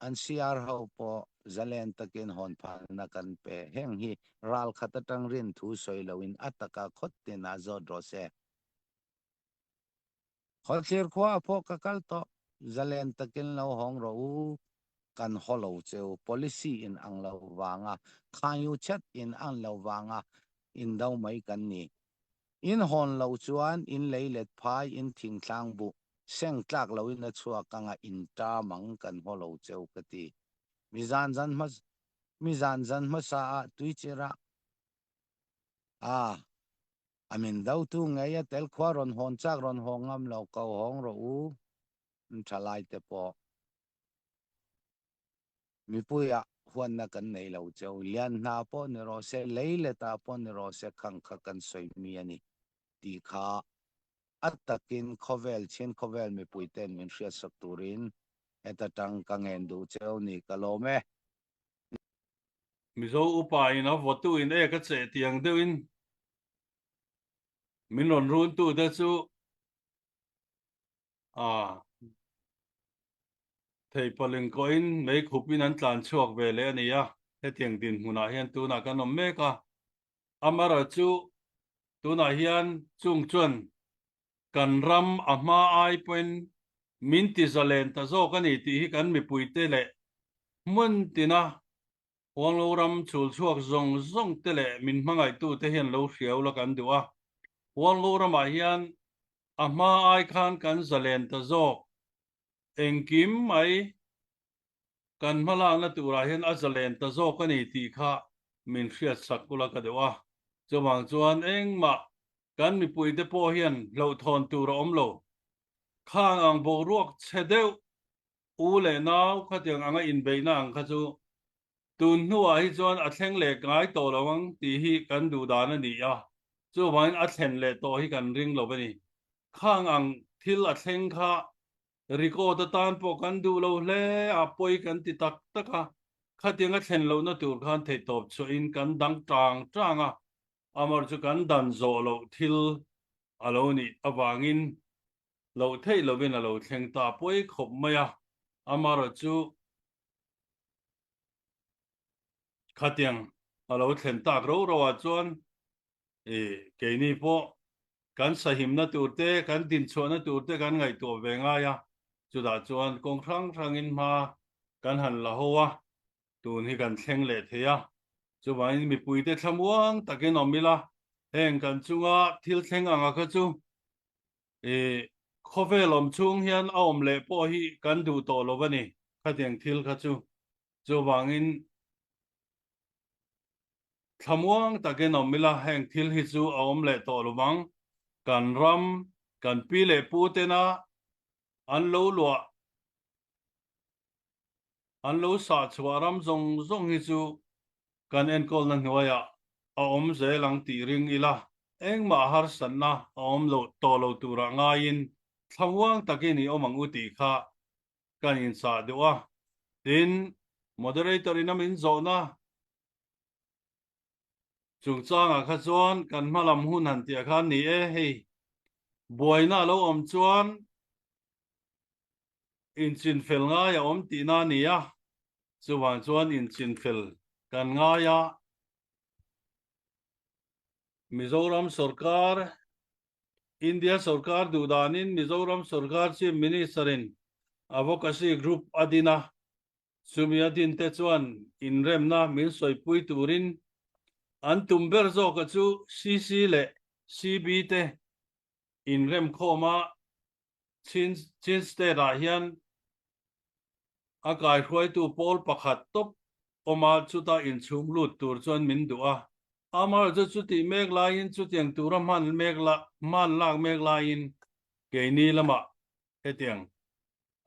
[SPEAKER 4] an siar ho po zalen takin hon phal na kan pe heng hi ral khata tang rin thu soi loin ataka khot te na zo dro se khol thir khwa po ka kal to zalen takin lo hong ro u kan holo cheu policy in ang lo wanga khayu chat in ang lo wanga in dau mai kan ni in hon lo chuan in leilet phai in thing tlang bu seng tlak lo in a chua kanga in ta mang kan holo cheu kati mizan zan ma sa a tui chira a amin dau tu ngai a tel khwa ron hon chak ron hongam lo ko hong ro u thalai te po mi puya huan na kan nei lo cheu lian na po ni ro se leile ta po ni ro se khang kha kan soi mi ani ti kha atakin khovel chen khovel mi puiten min hria sak turin eta tang kangen du cheu ni kalome
[SPEAKER 2] mizo upa in a votu in e ka che tiang deuin min ron run tu te chu a thei paling ko in mei khupin an tlan chuak ve le ani ya he tiang din huna hian tu na kan om me ka amara chu tu na hian chung chuan kan ram a hma ai pen min ti zalen ta zo kan ni ti hi kan mi puite le mun tina wang lo ram chul chuak zong zong te le min hmangai tu te hian lo hriau la kan du a wang lo ram a hian a hma ai khan kan zalen ta zo engkim mai kan hmala na tura hian a zalen ta zo kan ni ti kha min hriat sak kula ka dewa chawang chuan engma kan mi puite po hian lo thon tur om lo khang ang bo ruak chedeu u le naw khatiang anga in beina ang kha chu tun hnuah hi chuan a thleng le ngai to lawang ti hi kan du dan ani a chu wain a thlen le to hi kan ring lo bani khang ang thil a thleng kha record tan po kan du lo hle a poi kan ti tak taka khatiang a thlen lo na tur khan thei top chu in kan dang tang a amar chu kan dan zo lo thil alo ni awangin lo thei lo vin a lo thleng ta poi khop maya amar chu khatiang alo thlen tak ro ro a chuan ke ni po kan sahim na turte kan din chho na turte kan ngai to ve nga ya chu da chuan kong thang in ma kan han la hoa tun hi kan thleng le theya chu wai mi puite thamuang takin omila heng kan chunga thil thleng anga kha chu khovelom chung hian a om le po hi kan du to lo bani khatiang thil kha chu wangin thamuang takin omila heng thil hi chu a om le to lo wang kan ram kan pi le pu te na an lo sa chuaram zong zong hi chu kan en kol na hnuaya a om ze lang ti ring ila eng ma har san na a om lo to lo tura nga in thamuang takin hi omang uti kha kan in sa dewa
[SPEAKER 4] tin moderator in min zo na chung chang a kha chuan kan hmalam hun han tia khan ni e hei boina lo om chuan in chin fel nga ya om ti na ni a chuwang chuan in chin fel kan nga ya Mizoram Sarkar India Sarkar dudanin Mizoram Sarkar chief ministerin advocacy group adina sumiatin te chuan in remna min soipui turin an tumber zo ka chu CC le CB te in rem khoma chin state a hian a kai khoi tu pol pakhat top oma chuta in chhum lut tur chuan min du'a amar chu ti mek lain chu tiang tura man mek la man lak mek lain ke ni lama he tiang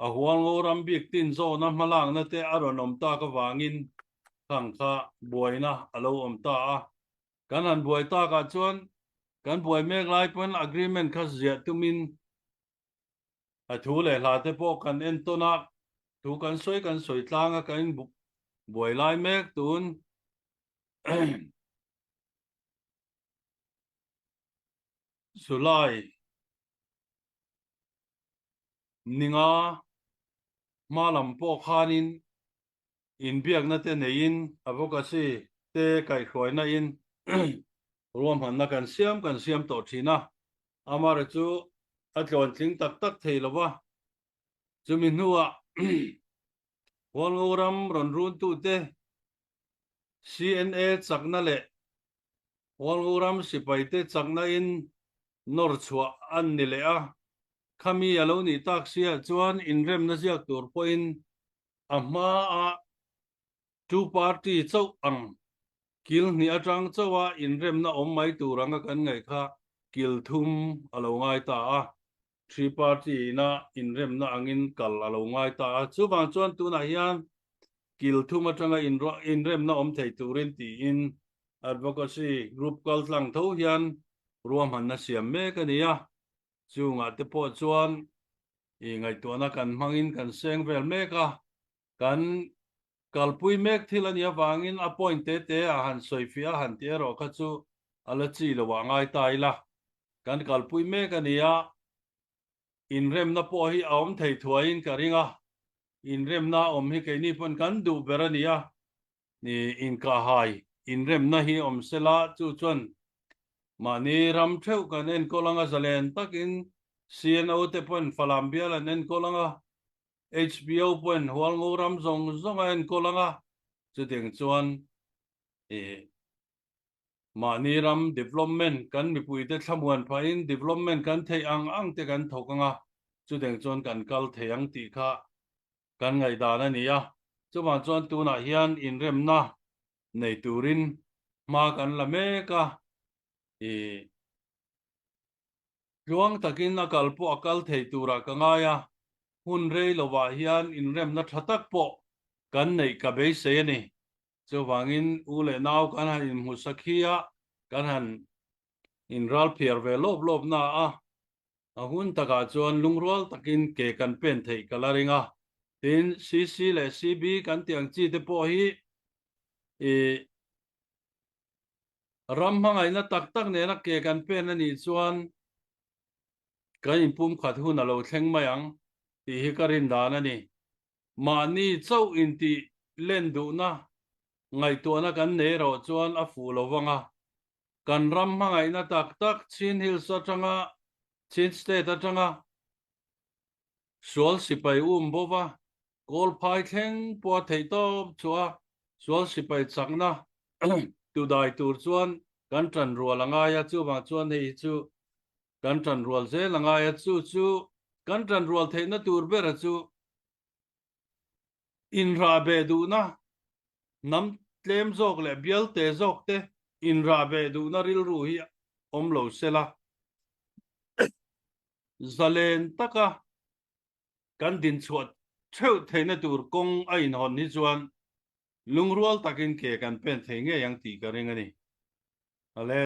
[SPEAKER 4] a huang oram bik tin zo na malang na te aron om ta ka wangin khang kha boina alo om ta a kan han boi ta ka chuan kan boi mek lai pon agreement kha zia tumin a thu le hla te po kan en to na thu kan soi tlang a kan boi lai mek tun Sulai ninga malam po khanin in biak na te nein advocacy te kai khoi na in ruam han na kan siam to thina amar chu atlon tling tak tak thei lawa chumi nuwa wal oram ron run tu te CNA chakna le wal oram sipai te chakna in nor chua an ni le a khami alo ni tak sia chuan in rem na siak tur po in ama a two party chau ang kil ni atang chawa in rem na om mai turanga kan ngai kha kil thum alo ngai ta a three party na in rem na angin kal alo ngai ta a chu bang chuan tu na hian kil thum atanga in rem na om thei turin ti in advocacy group kal tlang tho hian ruam han na siam me ka nia chu nga te po chuan i ngai tu na kan mangin kan seng vel me ka kan kalpui mek thilania wangin appointed te a han soifia han te ro kha chu ala chi lo wa ngai tai la kan kalpui mek ania in rem na po hi aom thei thuain karinga in rem na om hi ke ni pon kan du berania ni in ka hai in rem na hi om sela chu chon mani ram theu kan en kolanga zalen takin CNO te pon falambia la nen kolanga HBO pon hual ngoram zong zong en kolanga chu ding chuan e mani ram development kan mi pui te thamuan phain development kan thei ang te kan thokanga chu ding chuan kan kal theyang ti kha kan ngai da na nia chu ma chuan tu na hian in rem na nei turin ma kan la me ka e luang takin na kalpo akal thei tura ka ngaya hun rei lowa hian in rem na thatak po kan nei ka be se ni chu wangin ule naw kan han in musakhia kan han in ral phiar ve lop na a hun taka chuan lungrol takin ke kan pen thei kalaringa tin CC le CB kan tiang chi te po hi e ram hangai na tak ne na ke kan pen ani chuan kan in pum khat hun alo thleng mayang ti hi karin dan ani mani chau in ti len du na ngai to na kan ne ro chuan a fu lo wanga kan ram hangai na tak chin hil sa tanga chin state atanga sual sipai bova kol phai thleng po thei top chua sual sipai chakna tu dai tur chuan kan tran rualanga ya chu ba chuan hei chu kan tran rual ze langa ya chu kan tran rual thei na tur ber chu in ra be du na nam tlem zok le bial te zok te in ra be du na ril ru hi om lo sela zalen taka kan din chuat theu theina tur kong a in hon ni chuan lungrual takin ke kan pen thei nge yang ti ka ring ani ale